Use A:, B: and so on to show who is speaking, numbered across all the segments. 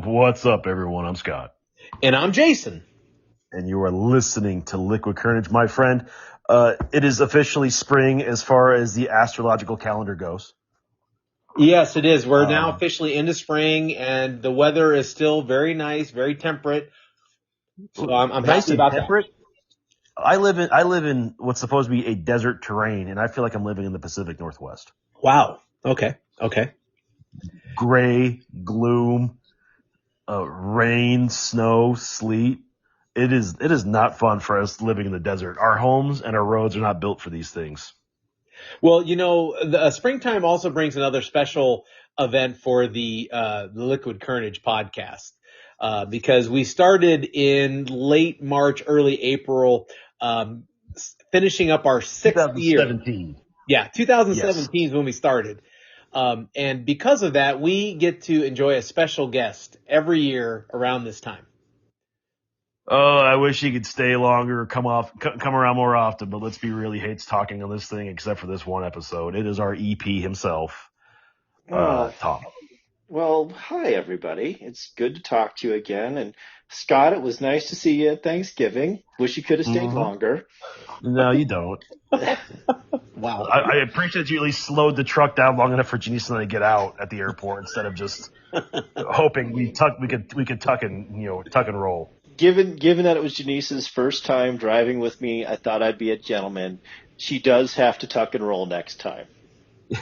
A: What's up, everyone? I'm Scott.
B: And I'm Jason.
A: And you are listening to Liquid Carnage, my friend. It is officially spring as far as the astrological calendar goes.
B: Yes, it is. We're now officially into spring, and the weather is still very nice, very temperate. So I'm
A: nice
B: happy
A: and
B: about
A: temperate. I live in what's supposed to be a desert terrain, and I feel like I'm living in the Pacific Northwest.
B: that. Wow. Okay.
A: Gray, gloom, rain, snow, sleet. It is not fun for us living in the desert. Our homes and our roads are not built for these things.
B: Well, the springtime also brings another special event for the Liquid Carnage podcast, because we started in late March, early April, finishing up our sixth year.
A: 2017.
B: Yeah, 2017 is when we started. And because of that, we get to enjoy a special guest every year around this time.
A: Oh, I wish he could stay longer, come around more often, but let's be real, he hates talking on this thing except for this one episode. It is our EP himself, Tom.
C: Well, hi everybody. It's good to talk to you again. And Scott, it was nice to see you at Thanksgiving. Wish you could have stayed longer.
A: No, you don't.
B: Wow.
A: I appreciate that you at least slowed the truck down long enough for Janice and I to get out at the airport instead of just hoping we could tuck and roll.
C: Given that it was Janice's first time driving with me, I thought I'd be a gentleman. She does have to tuck and roll next time.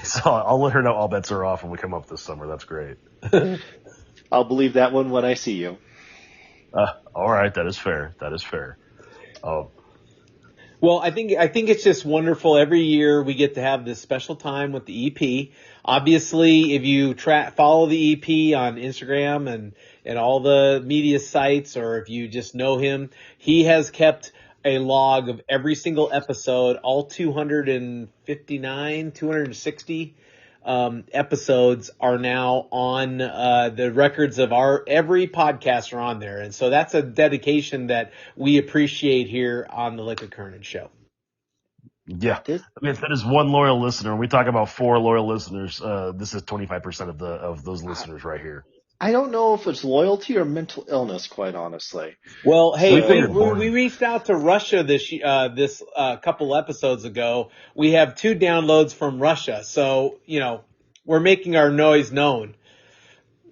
A: So I'll let her know all bets are off when we come up this summer. That's great.
C: I'll believe that one when I see you.
A: All right, that is fair.
B: Well, I think it's just wonderful. Every year we get to have this special time with the EP. Obviously, if you follow the EP on Instagram and all the media sites, or if you just know him, he has kept a log of every single episode, all 260 episodes are now on the records of every podcaster on there. And so that's a dedication that we appreciate here on the Liquid Carnage show.
A: Yeah. I mean, if that is one loyal listener, when we talk about 4 loyal listeners, this is 25% of those listeners right here.
C: I don't know if it's loyalty or mental illness, quite honestly.
B: Well, hey, we reached out to Russia this couple episodes ago. We have 2 downloads from Russia, so we're making our noise known.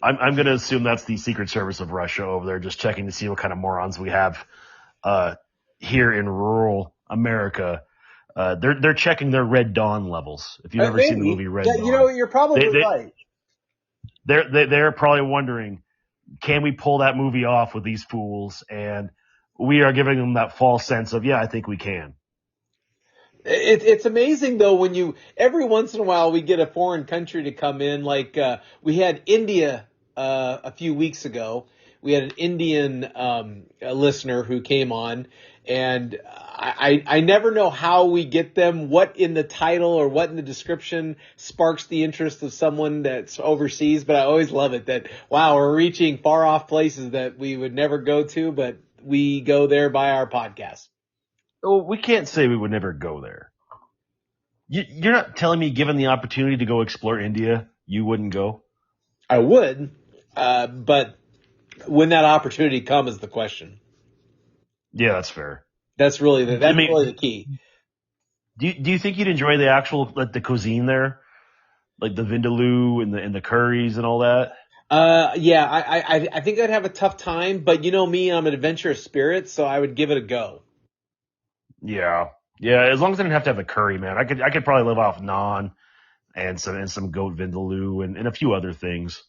A: I'm going to assume that's the Secret Service of Russia over there, just checking to see what kind of morons we have here in rural America. They're checking their Red Dawn levels. If you've ever seen the movie Red Dawn,
B: you're probably right.
A: They're probably wondering, can we pull that movie off with these fools? And we are giving them that false sense of, yeah, I think we can.
B: It's amazing though when every once in a while we get a foreign country to come in. Like we had India a few weeks ago. We had an Indian listener who came on, and I never know how we get them, what in the title or what in the description sparks the interest of someone that's overseas. But I always love it that, wow, we're reaching far off places that we would never go to, but we go there by our podcast.
A: Oh, we can't say we would never go there. You're not telling me, given the opportunity to go explore India, you wouldn't go?
B: I would, but when that opportunity comes is the question.
A: Yeah, that's fair.
B: That's really the key.
A: Do you think you'd enjoy the actual the cuisine there, like the vindaloo and the curries and all that?
B: Yeah, I think I'd have a tough time, but you know me, I'm an adventurous spirit, so I would give it a go.
A: Yeah. As long as I didn't have to have the curry, man, I could probably live off naan and some goat vindaloo and a few other things.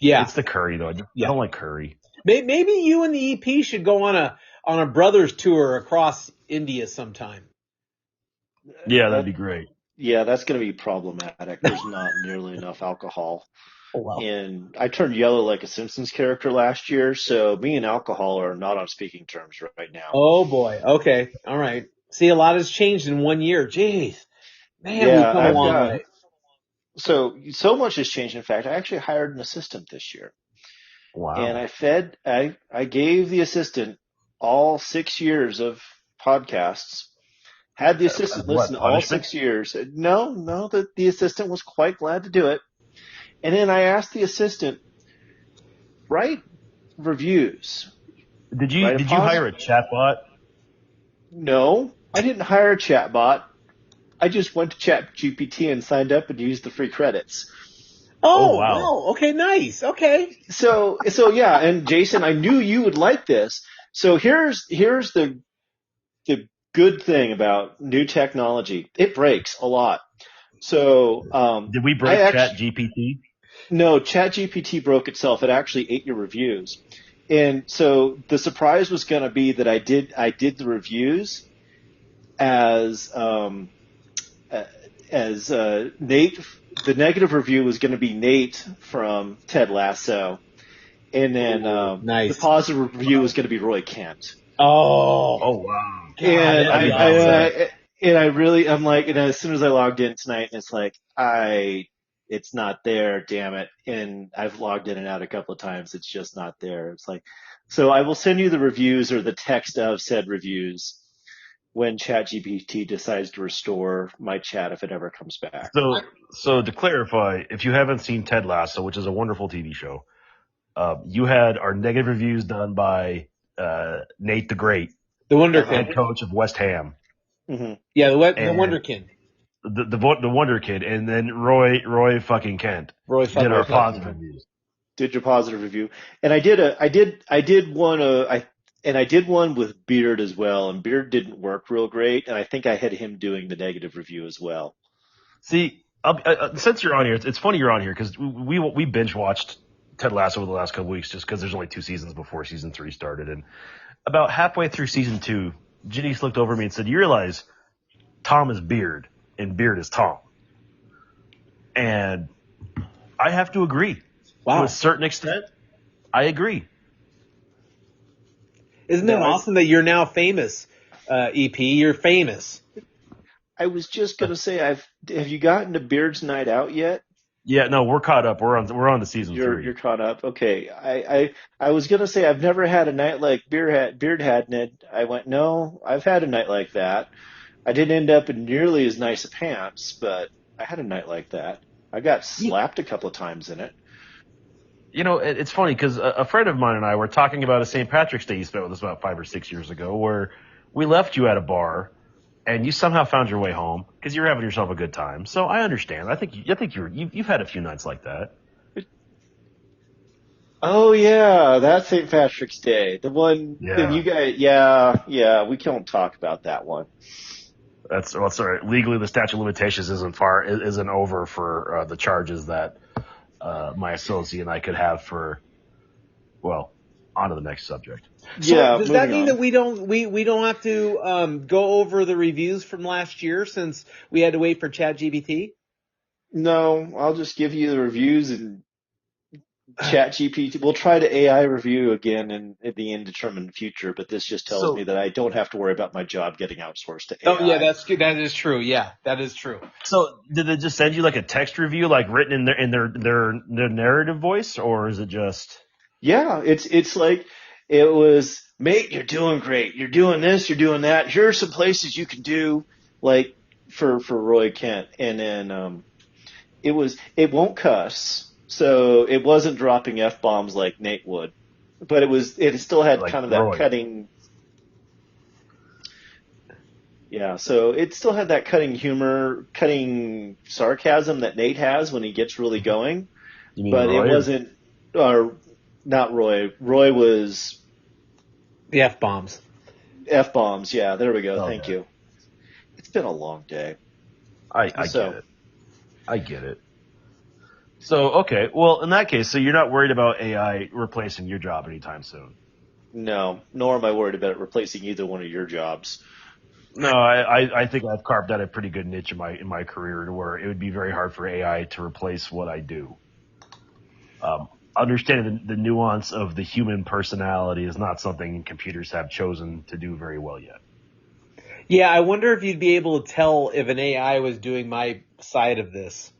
B: Yeah,
A: it's the curry though. I don't like curry.
B: Maybe you and the EP should go on a brothers tour across India sometime.
A: Yeah, that'd be great.
C: Yeah, that's going to be problematic. There's not nearly enough alcohol.
B: Oh, wow.
C: And I turned yellow like a Simpsons character last year, so me and alcohol are not on speaking terms right now.
B: Oh boy. Okay. All right. See, a lot has changed in 1 year. Jeez. Man, we've come a long way.
C: So much has changed. In fact, I actually hired an assistant this year.
A: Wow.
C: And I gave the assistant all 6 years of podcasts. Had the assistant listen all 6 years. No, the assistant was quite glad to do it. And then I asked the assistant, write reviews.
A: Did you hire a chatbot?
C: No, I didn't hire a chatbot. I just went to Chat GPT and signed up and used the free credits.
A: Oh,
B: Oh,
A: wow.
B: wow. Okay, nice. Okay.
C: So yeah, and Jason, I knew you would like this. So here's the good thing about new technology. It breaks a lot. So
A: Did we break Chat GPT?
C: No, Chat GPT broke itself. It actually ate your reviews. And so the surprise was going to be that I did the reviews as Nate. The negative review was going to be Nate from Ted Lasso, and then
B: Nice.
C: the positive review was going to be Roy Kent.
B: Oh.
A: Oh, wow.
B: God,
C: And
B: awesome.
C: I'm like, and as soon as I logged in tonight, it's like, it's not there, damn it. And I've logged in and out a couple of times. It's just not there. It's like, so I will send you the reviews or the text of said reviews when ChatGPT decides to restore my chat if it ever comes back.
A: So to clarify, if you haven't seen Ted Lasso, which is a wonderful TV show, you had our negative reviews done by Nate the Great,
B: The Wonder
A: head
B: Kid.
A: coach of West Ham.
C: Mm-hmm.
B: Yeah, the Wonder Kid.
A: The Wonder Kid, and then Roy fucking Kent did our positive reviews.
C: Did your positive review, and I did one with Beard as well, and Beard didn't work real great, and I think I had him doing the negative review as well.
A: See, since you're on here, it's funny you're on here because we binge watched Ted Lasso over the last couple weeks just because there's only 2 seasons before season 3 started, and about halfway through season 2, Janice looked over at me and said, "You realize Tom is Beard and Beard is Tom," and I have to agree.
B: Wow.
A: To a certain extent, I agree.
B: Isn't that awesome that you're now famous, EP? You're famous.
C: I was just gonna say, have you gotten to Beard's Night Out yet?
A: Yeah, no, we're caught up. We're on to season 3.
C: You're caught up. Okay. I was gonna say I've never had a night like Beard had, Ned. I went, no, I've had a night like that. I didn't end up in nearly as nice a pants, but I had a night like that. I got slapped a couple of times in it.
A: You know, it's funny because a friend of mine and I were talking about a St. Patrick's Day you spent with us about 5 or 6 years ago, where we left you at a bar, and you somehow found your way home because you were having yourself a good time. So I understand. I think you've had a few nights like that.
C: Oh yeah, that's St. Patrick's Day. The one that you guys, yeah, we can't talk about that one.
A: Well, sorry. Legally, the statute of limitations isn't over for the charges that my associate and I could have for. Well, on to the next subject.
B: So does that mean that we don't have to go over the reviews from last year since we had to wait for ChatGPT?
C: No, I'll just give you the reviews and ChatGPT. We'll try to AI review again in the indeterminate future, but this just tells me that I don't have to worry about my job getting outsourced to AI.
B: Oh yeah, that's good. That is true. Yeah, that is true.
A: So did they just send you like a text review, like written in their narrative voice, or is it just?
C: Yeah, it's like it was, mate, you're doing great. You're doing this, you're doing that. Here are some places you can do, like for Roy Kent. And then it won't cuss, so it wasn't dropping F-bombs like Nate would. But it still had like kind of that Roy. Cutting. Yeah, so it still had that cutting humor, cutting sarcasm that Nate has when he gets really going.
A: You mean
C: but
A: Roy,
C: it wasn't not Roy. Roy was
B: the F-bombs.
C: F-bombs, yeah. There we go. Thank you. It's been a long day.
A: I get it. I get it. So, okay. Well, in that case, so you're not worried about AI replacing your job anytime soon?
C: No, nor am I worried about it replacing either one of your jobs.
A: No, I think I've carved out a pretty good niche in my career to where it would be very hard for AI to replace what I do. Understanding the nuance of the human personality is not something computers have chosen to do very well yet.
B: Yeah, I wonder if you'd be able to tell if an AI was doing my side of this.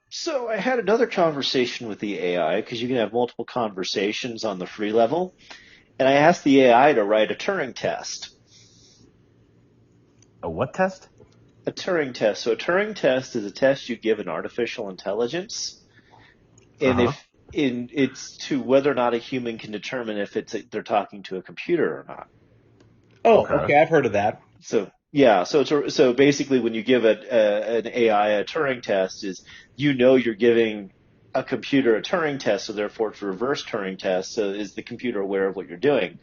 C: So I had another conversation with the AI, because you can have multiple conversations on the free level, and I asked the AI to write a Turing test.
A: A what test?
C: A Turing test. So a Turing test is a test you give an artificial intelligence and if it's to whether or not a human can determine if they're talking to a computer or not.
B: Oh, okay. I've heard of that.
C: So yeah, so basically, when you give an AI a Turing test, is you're giving a computer a Turing test, so therefore it's a reverse Turing test. So is the computer aware of what you're doing?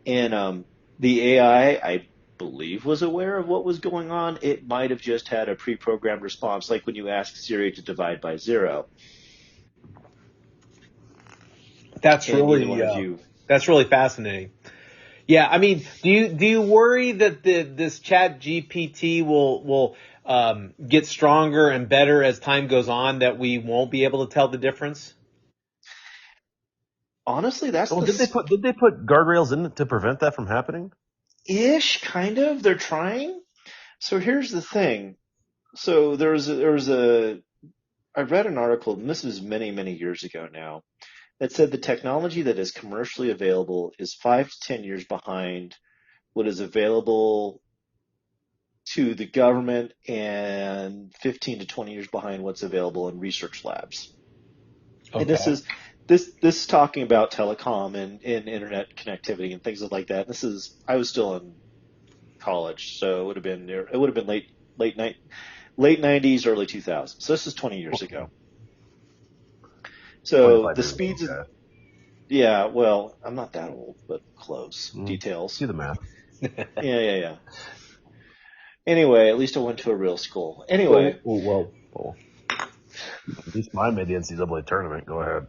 C: And the AI, I believe, was aware of what was going on. It might have just had a pre-programmed response, like when you ask Siri to divide by 0.
B: That's
C: And
B: really
C: neither one of you.
B: that's really fascinating. Yeah, I mean, do you worry that this Chat GPT will get stronger and better as time goes on, that we won't be able to tell the difference?
C: Honestly, that's
A: Well, did they put guardrails in it to prevent that from happening?
C: ish kind of. They're trying. So here's the thing. So I read an article, and this is many, many years ago now, that said the technology that is commercially available is 5 to 10 years behind what is available to the government and 15 to 20 years behind what's available in research labs.
B: Okay.
C: And this is talking about telecom and internet connectivity and things like that. I was still in college, so it would have been late 90s, early 2000s. So this is 20 years ago. So the speeds of, yeah, well, I'm not that old, but close. Details.
A: Do the math.
C: Yeah. Anyway, at least I went to a real school. Anyway.
A: Well. At least mine made the NCAA tournament. Go ahead.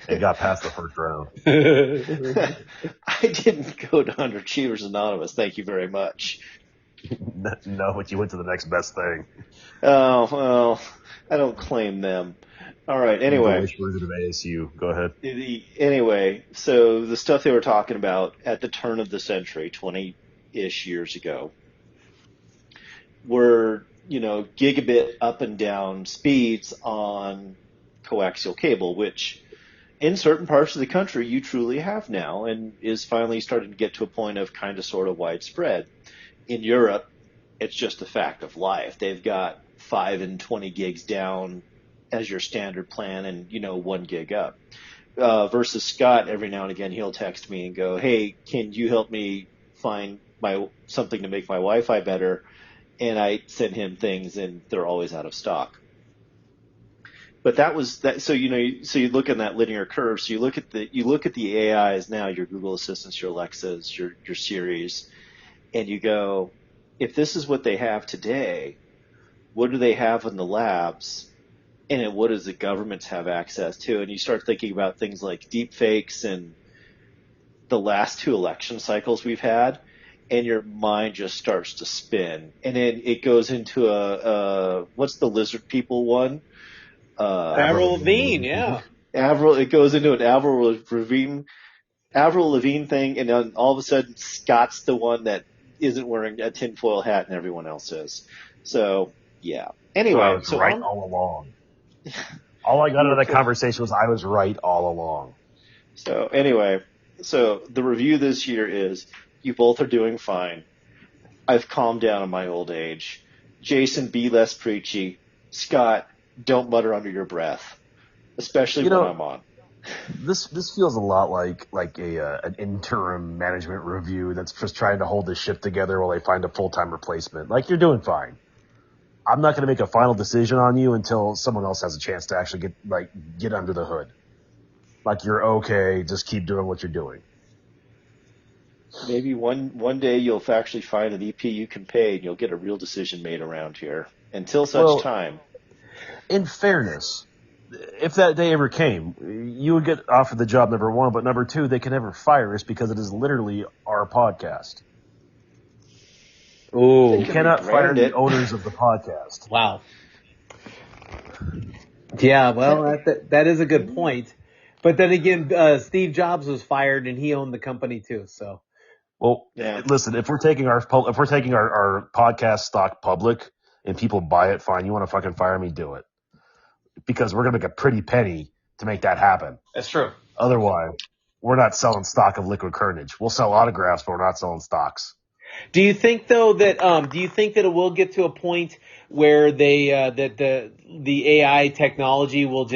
A: It got past the first round.
C: I didn't go to Underachievers Anonymous. Thank you very much.
A: No, but you went to the next best thing.
C: Oh, well, I don't claim them. All right, anyway.
A: The wish version of ASU. Go ahead.
C: Anyway, so the stuff they were talking about at the turn of the century, 20-ish years ago, were, gigabit up and down speeds on coaxial cable, which in certain parts of the country you truly have now, and is finally starting to get to a point of kind of sort of widespread. In Europe, it's just a fact of life. They've got 5 and 20 gigs down as your standard plan, and 1 gig up. Versus Scott, every now and again he'll text me and go, "Hey, can you help me find something to make my Wi-Fi better?" And I send him things, and they're always out of stock. But that was that. So so you look in that linear curve. So you look at the AIs now, your Google Assistants, your Alexas, your Siris, and you go, if this is what they have today, what do they have in the labs? And what does the governments have access to? And you start thinking about things like deep fakes and the last 2 election cycles we've had, and your mind just starts to spin. And then it goes into what's the lizard people one?
B: Avril Lavigne, yeah.
C: It goes into an Avril Lavigne thing, and then all of a sudden Scott's the one that isn't wearing a tinfoil hat and everyone else is. So, yeah. Anyway.
A: I was right all along. All I got out of that conversation was I was right all along.
C: So, anyway. So, the review this year is, you both are doing fine. I've calmed down in my old age. Jason, be less preachy. Scott, don't mutter under your breath. Especially when I'm on.
A: This feels a lot like an interim management review that's just trying to hold the ship together while they find a full-time replacement. Like, you're doing fine. I'm not going to make a final decision on you until someone else has a chance to actually get under the hood. Like, you're okay. Just keep doing what you're doing.
C: Maybe one day you'll actually find an EP you can pay, and you'll get a real decision made around here. Until such time.
A: In fairness, if that day ever came, you would get offered the job, number 1, but number 2, they can never fire us because it is literally our podcast.
B: Oh,
A: you cannot fire the owners of the podcast.
B: Wow. Yeah, well, that is a good point. But then again, Steve Jobs was fired, and he owned the company too. So,
A: well, listen, if we're taking our podcast stock public and people buy it, fine. You want to fucking fire me, do it, because we're gonna make a pretty penny to make that happen.
B: That's true.
A: Otherwise, we're not selling stock of Liquid Carnage. We'll sell autographs, but we're not selling stocks.
B: Do you think though that it will get to a point where they that the AI technology will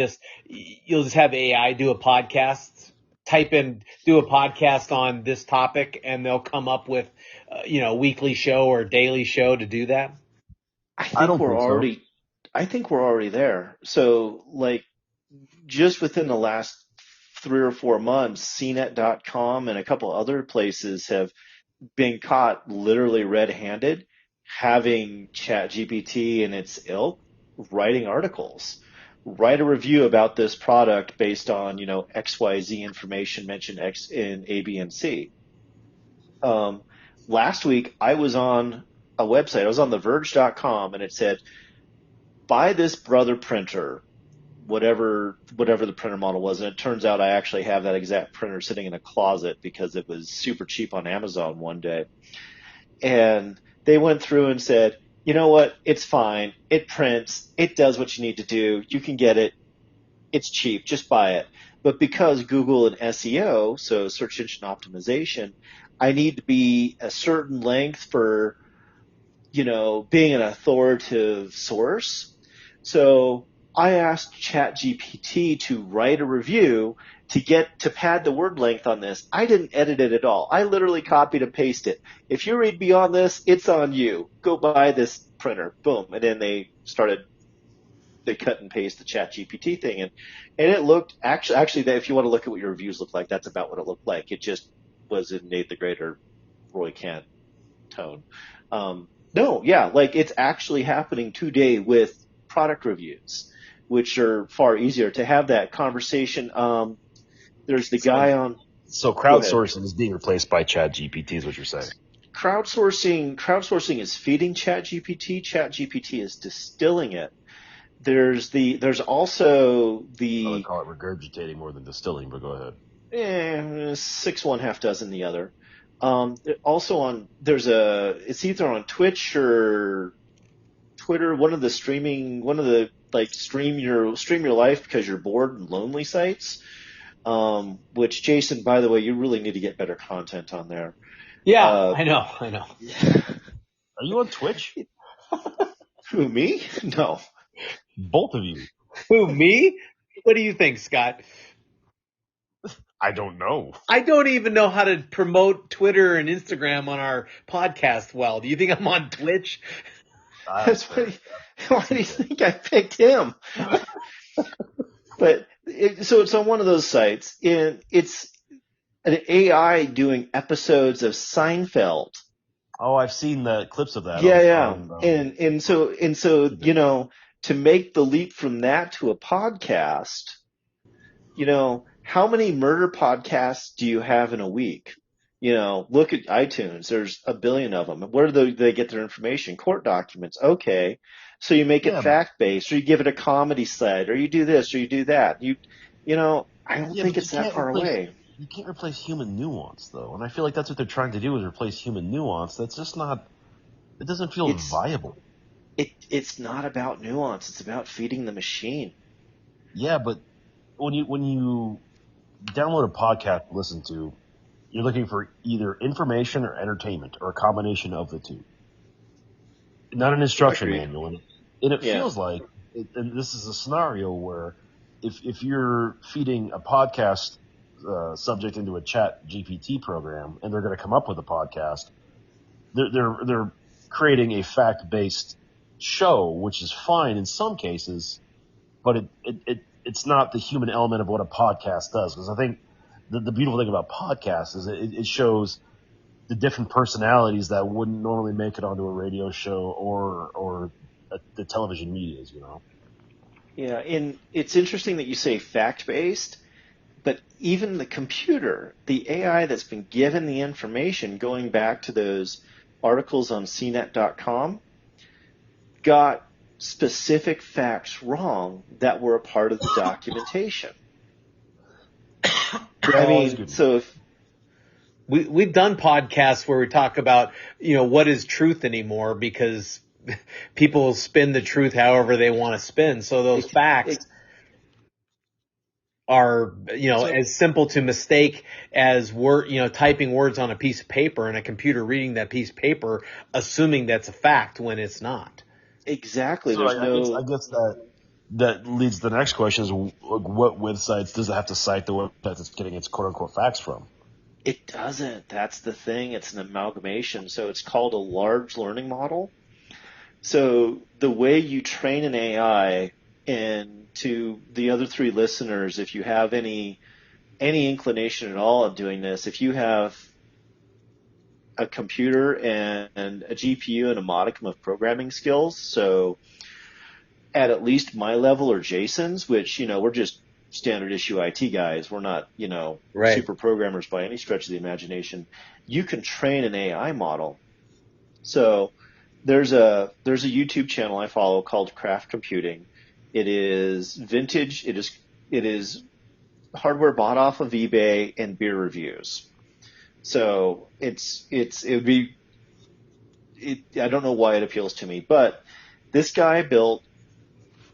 B: you'll just have AI do a podcast, type in do a podcast on this topic, and they'll come up with a weekly show or daily show to do that?
C: I
A: I
C: think
A: don't
C: we're
A: think so.
C: already, I think we're already there. So like just within the last 3 or 4 months, CNET.com and a couple other places have been caught literally red-handed having Chat GPT and its ilk writing articles. Write a review about this product based on, XYZ information mentioned X in A, B, and C. Last week I was on a website, I was on TheVerge.com, and it said, buy this Brother printer, whatever the printer model was. And it turns out I actually have that exact printer sitting in a closet because it was super cheap on Amazon one day. And they went through and said, you know what? It's fine. It prints. It does what you need to do. You can get it. It's cheap. Just buy it. But because Google and SEO, so search engine optimization, I need to be a certain length for, being an authoritative source. So I asked ChatGPT to write a review to pad the word length on this. I didn't edit it at all. I literally copied and pasted it. If you read beyond this, it's on you. Go buy this printer. Boom. And then they cut and paste the ChatGPT thing. And it looked actually that if you want to look at what your reviews look like, that's about what it looked like. It just was in Nate the Greater, Roy Kent tone. No, yeah, like it's actually happening today with product reviews, which are far easier to have that conversation. There's the guy on.
A: So crowdsourcing is being replaced by Chat GPT, is what you're saying?
C: Crowdsourcing is feeding Chat GPT. Chat GPT is distilling it. There's also the.
A: I would call it regurgitating more than distilling, but go ahead.
C: 6 one, half dozen the other. Also it's either on Twitch or Twitter, one of the stream your life because you're bored and lonely sites. Which Jason, by the way, you really need to get better content on there.
B: Yeah, I know.
A: Are you on Twitch?
C: Who, me? No.
A: Both of you.
B: Who, me? What do you think, Scott?
A: I don't know.
B: I don't even know how to promote Twitter and Instagram on our podcast well. Do you think I'm on Twitch?
C: Why do you think I picked him? But so it's on one of those sites, and it's an AI doing episodes of Seinfeld.
A: Oh, I've seen the clips of that.
C: Yeah. And so to make the leap from that to a podcast, how many murder podcasts do you have in a week? Look at iTunes. There's a billion of them. Where do they get their information? Court documents. Okay. So you make it fact-based, or you give it a comedy side, or you do this, or you do that. I don't think it's that far away.
A: You can't replace human nuance, though. And I feel like that's what they're trying to do, is replace human nuance. That's just not, it doesn't feel viable.
C: It's not about nuance. It's about feeding the machine.
A: Yeah, but when you download a podcast to listen to, you're looking for either information or entertainment, or a combination of the two. Not an instruction manual. And it feels like, and this is a scenario where if you're feeding a podcast subject into a Chat GPT program, and they're going to come up with a podcast, they're creating a fact-based show, which is fine in some cases, but it's not the human element of what a podcast does. Because I think the beautiful thing about podcasts is it shows the different personalities that wouldn't normally make it onto a radio show or the television medias,
C: Yeah, and it's interesting that you say fact-based, but even the computer, the AI that's been given the information, going back to those articles on CNET.com, got specific facts wrong that were a part of the documentation. I mean, so if
B: we've done podcasts where we talk about, what is truth anymore, because people spin the truth however they want to spin. So those facts. are, as simple to mistake as typing words on a piece of paper and a computer reading that piece of paper, assuming that's a fact when it's not.
C: Exactly.
A: So
C: There's
A: I guess that leads to the next question is what websites does it have to cite the website it's getting its quote unquote facts from?
C: It doesn't. That's the thing. It's an amalgamation. So it's called a large learning model. So the way you train an AI, and to the other three listeners, if you have any inclination at all of doing this, if you have a computer and a GPU and a modicum of programming skills, so at least my level or Jason's, which, we're just standard issue IT guys. We're not,
B: Right.
C: super programmers by any stretch of the imagination. You can train an AI model. So there's a YouTube channel I follow called Craft Computing. It is vintage. It is hardware bought off of eBay and beer reviews. So I don't know why it appeals to me, but this guy built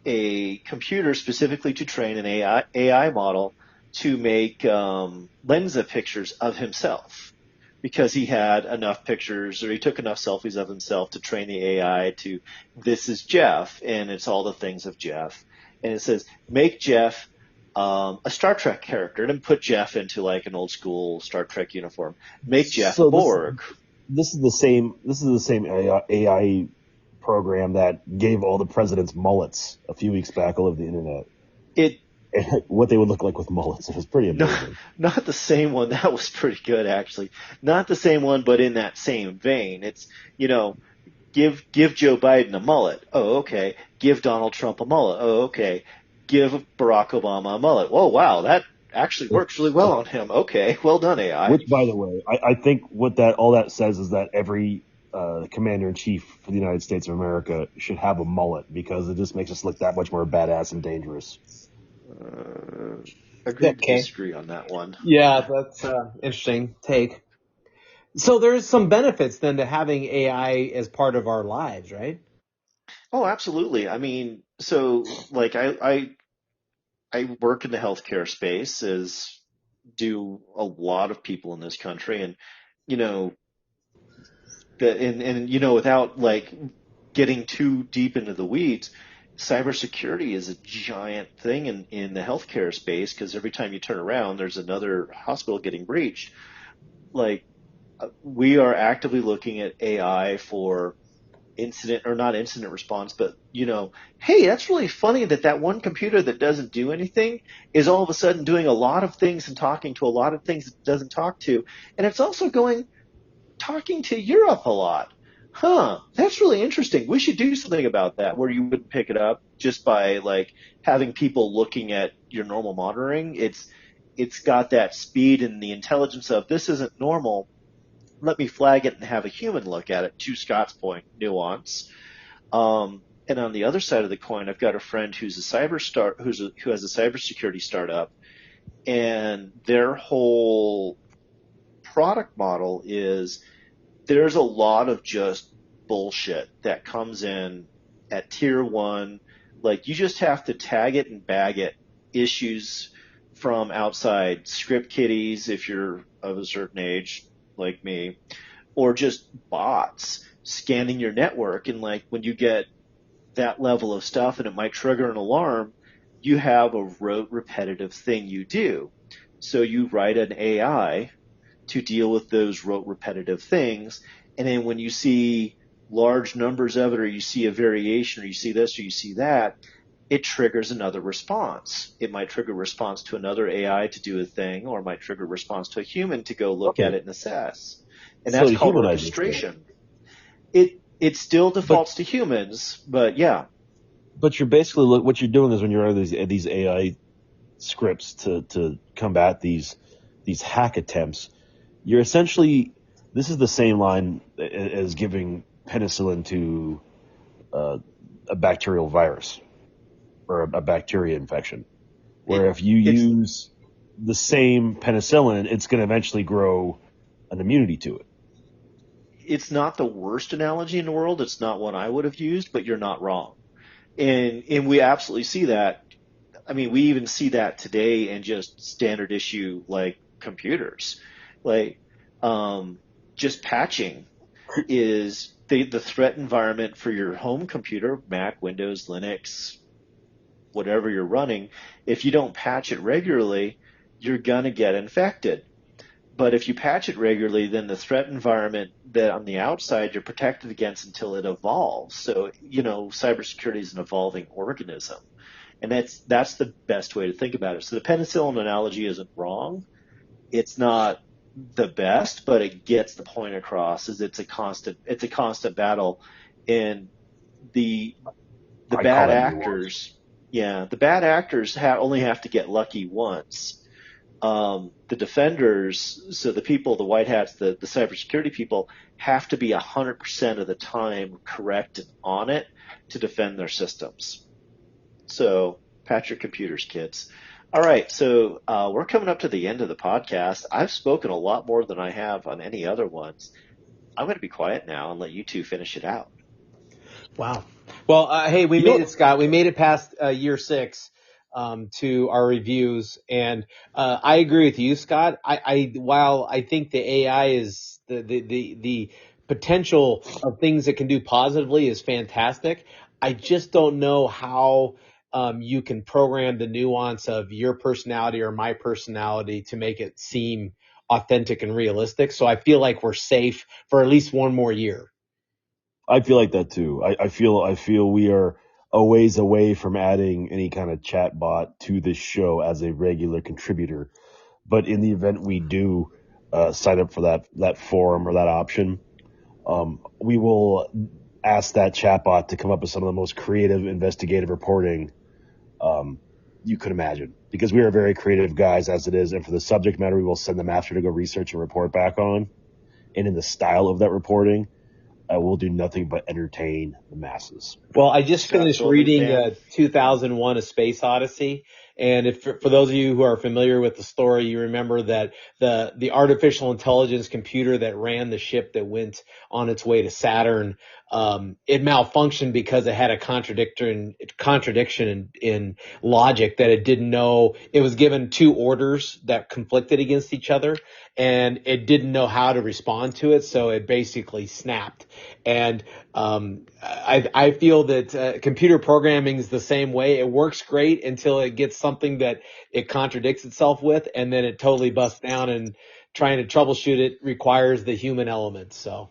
C: a computer specifically to train an AI model to make Lensa pictures of himself, because he had enough pictures, or he took enough selfies of himself to train the AI to, this is Jeff, and it's all the things of Jeff. And it says, make Jeff a Star Trek character, and then put Jeff into like an old school Star Trek uniform. Make Jeff Borg.
A: This is the same AI program that gave all the presidents mullets a few weeks back all over the internet. What they would look like with mullets. It was pretty amazing.
C: Not the same one. That was pretty good, actually. Not the same one, but in that same vein. It's, give Joe Biden a mullet. Oh, okay. Give Donald Trump a mullet. Oh, okay. Give Barack Obama a mullet. Whoa, wow, that actually works really well on him. Okay, well done, AI.
A: Which, by the way, I think what all that says is that every commander-in-chief for the United States of America should have a mullet, because it just makes us look that much more badass and dangerous.
C: Agree to disagree on that one.
B: Yeah, that's interesting take. So there's some benefits then to having AI as part of our lives, right?
C: Oh, absolutely. I mean, so like I work in the healthcare space, as do a lot of people in this country, and you know without like getting too deep into the weeds, cybersecurity is a giant thing in the healthcare space, because every time you turn around, there's another hospital getting breached. Like, we are actively looking at AI for incident, or not incident response, but hey, that's really funny that one computer that doesn't do anything is all of a sudden doing a lot of things and talking to a lot of things it doesn't talk to. And it's also talking to Europe a lot. Huh, that's really interesting. We should do something about that, where you wouldn't pick it up just by like having people looking at your normal monitoring. It's got that speed and the intelligence of, this isn't normal. Let me flag it and have a human look at it. To Scott's point, nuance. And on the other side of the coin, I've got a friend who has a cybersecurity startup, and their whole product model is, there's a lot of just bullshit that comes in at tier one. Like, you just have to tag it and bag it. Issues from outside script kiddies, if you're of a certain age like me, or just bots scanning your network. And like, when you get that level of stuff and it might trigger an alarm, you have a rote repetitive thing you do. So you write an AI to deal with those rote repetitive things. And then when you see large numbers of it, or you see a variation, or you see this, or you see that, it triggers another response. It might trigger a response to another AI to do a thing, or it might trigger a response to a human to go look at it and assess. And that's called orchestration. It still defaults to humans, but yeah.
A: But you're basically, what you're doing is, when you're running these AI scripts to combat these hack attempts, you're essentially, this is the same line as giving penicillin to a bacterial virus or a bacteria infection, where if you use the same penicillin, it's going to eventually grow an immunity to it.
C: It's not the worst analogy in the world. It's not one I would have used, but you're not wrong. And we absolutely see that. I mean, we even see that today in just standard issue like computers, like just patching is the threat environment for your home computer, Mac, Windows, Linux, whatever you're running. If you don't patch it regularly, you're gonna get infected. But if you patch it regularly, then the threat environment that on the outside you're protected against until it evolves. So, cybersecurity is an evolving organism. And that's the best way to think about it. So the penicillin analogy isn't wrong. It's not the best, but it gets the point across is it's a constant battle. And the
A: I call
C: bad
A: that
C: actors, yeah, the bad actors only have to get lucky once. The defenders, so the people, the white hats, the cybersecurity people, have to be 100% of the time correct and on it to defend their systems. So patch your computers, kids. All right, so we're coming up to the end of the podcast. I've spoken a lot more than I have on any other ones. I'm going to be quiet now and let you two finish it out.
B: Wow. Well, hey, we made it, Scott. We made it past year 6 to our reviews, and I agree with you, Scott. While I think the AI is the potential of things it can do positively is fantastic, I just don't know how you can program the nuance of your personality or my personality to make it seem authentic and realistic. So I feel like we're safe for at least one more year.
A: I feel like that too. I feel we are a ways away from adding any kind of chat bot to this show as a regular contributor. But in the event we do sign up for that forum or that option, we will ask that chatbot to come up with some of the most creative investigative reporting you could imagine. Because we are very creative guys as it is, and for the subject matter we will send them after to go research and report back on. And in the style of that reporting, will do nothing but entertain the masses.
B: Well, I just finished reading 2001: A Space Odyssey, and if for those of you who are familiar with the story, you remember that the artificial intelligence computer that ran the ship that went on its way to Saturn, it malfunctioned because it had a contradiction in logic that it didn't know. It was given 2 orders that conflicted against each other, and it didn't know how to respond to it, so it basically snapped. And I feel that computer programming is the same way. It works great until it gets something that it contradicts itself with, and then it totally busts down, and trying to troubleshoot it requires the human element. So,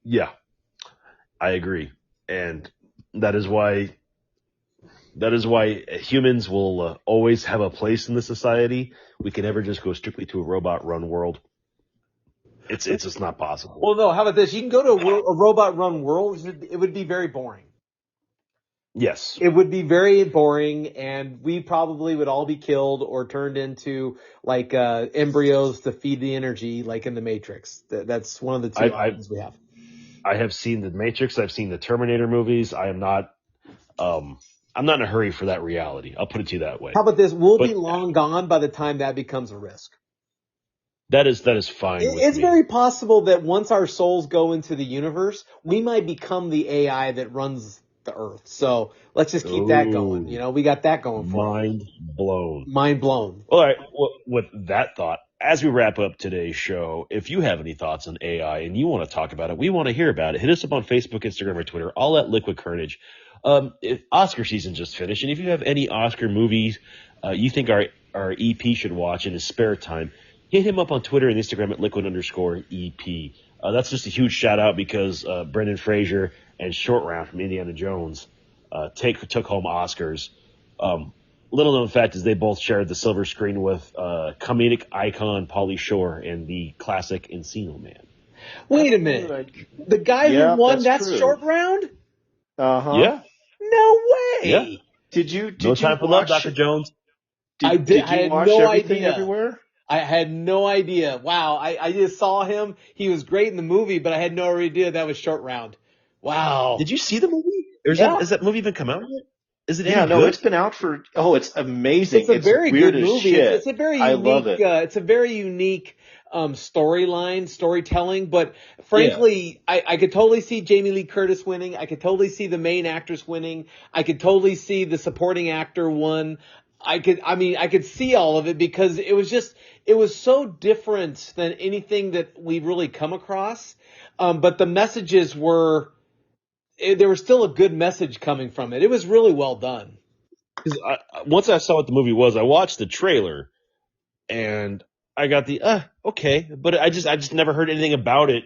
A: yeah, I agree. And that is why humans will always have a place in the society. We can never just go strictly to a robot-run world. It's just not possible.
B: Well, no. How about this? You can go to a robot-run world. It would be very boring.
A: Yes.
B: It would be very boring, and we probably would all be killed or turned into like embryos to feed the energy, like in the Matrix. That's one of the 2 options we have.
A: I have seen the Matrix. I've seen the Terminator movies. I'm not in a hurry for that reality. I'll put it to you that way.
B: How about this? We'll be long gone by the time that becomes a risk.
A: That is fine.
B: It's very possible that once our souls go into the universe, we might become the AI that runs the Earth. So let's just keep that going. We got that going for us. Mind blown.
A: All right. Well, with that thought, as we wrap up today's show, if you have any thoughts on AI and you want to talk about it, we want to hear about it. Hit us up on Facebook, Instagram, or Twitter, all at Liquid Carnage. If Oscar season just finished, and if you have any Oscar movies you think our EP should watch in his spare time, hit him up on Twitter and Instagram at liquid_EP. That's just a huge shout out because Brendan Fraser and Short Round from Indiana Jones took home Oscars. Little known fact is they both shared the silver screen with comedic icon Pauly Shore and the classic Encino Man.
B: Wait a minute. The guy who won, that's Short Round?
C: Uh-huh.
A: Yeah.
B: No way.
A: Yeah.
C: Did you
A: No Time for Love, Dr. Jones?
B: I did. I had no idea.
C: Everywhere?
B: I had no idea. Wow. I just saw him. He was great in the movie, but I had no idea that was Short Round. Wow.
A: Did you see the movie? Has that movie even come out yet? Is it any
C: good? It's been out for, it's amazing.
B: It's a very good movie.
C: Shit.
B: It's a very
C: I
B: unique,
C: love it.
B: It's a very unique, storytelling. But frankly, I could totally see Jamie Lee Curtis winning. I could totally see the main actress winning. I could totally see the supporting actor won. I could see all of it because it was so different than anything that we've really come across. But the messages there was still a good message coming from it. It was really well done.
A: Because once I saw what the movie was, I watched the trailer, and I got okay, but I just never heard anything about it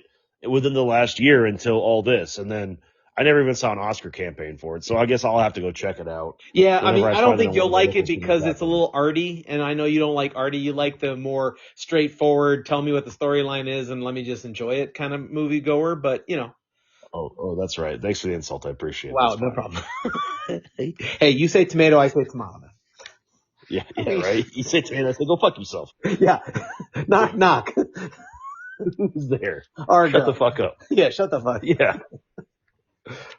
A: within the last year until all this, and then I never even saw an Oscar campaign for it. So I guess I'll have to go check it out.
B: Yeah, I mean,
A: whenever
B: I don't
A: find it
B: think
A: on
B: you'll
A: one of the
B: like it
A: local streaming
B: because it's a
A: platforms.
B: little arty, and I know you don't like arty. You like the more straightforward, tell me what the storyline is and let me just enjoy it kind of moviegoer. But
A: Oh, that's right. Thanks for the insult. I appreciate it.
B: wow,
A: That's
B: no
A: fine.
B: problem. Hey, you say tomato, I say tomato.
A: Yeah, right. You say tomato, I say go fuck yourself.
B: Yeah, knock knock.
A: Who's there?
B: Argo.
A: Shut the fuck up.
B: Yeah, shut the fuck.
A: Yeah.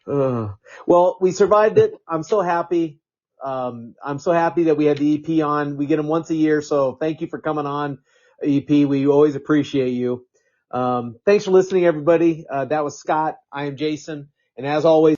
B: Well, we survived it. I'm so happy. I'm so happy that we had the EP on. We get them once a year, so thank you for coming on, EP. We always appreciate you. Thanks for listening, everybody. That was Scott. I am Jason, and as always.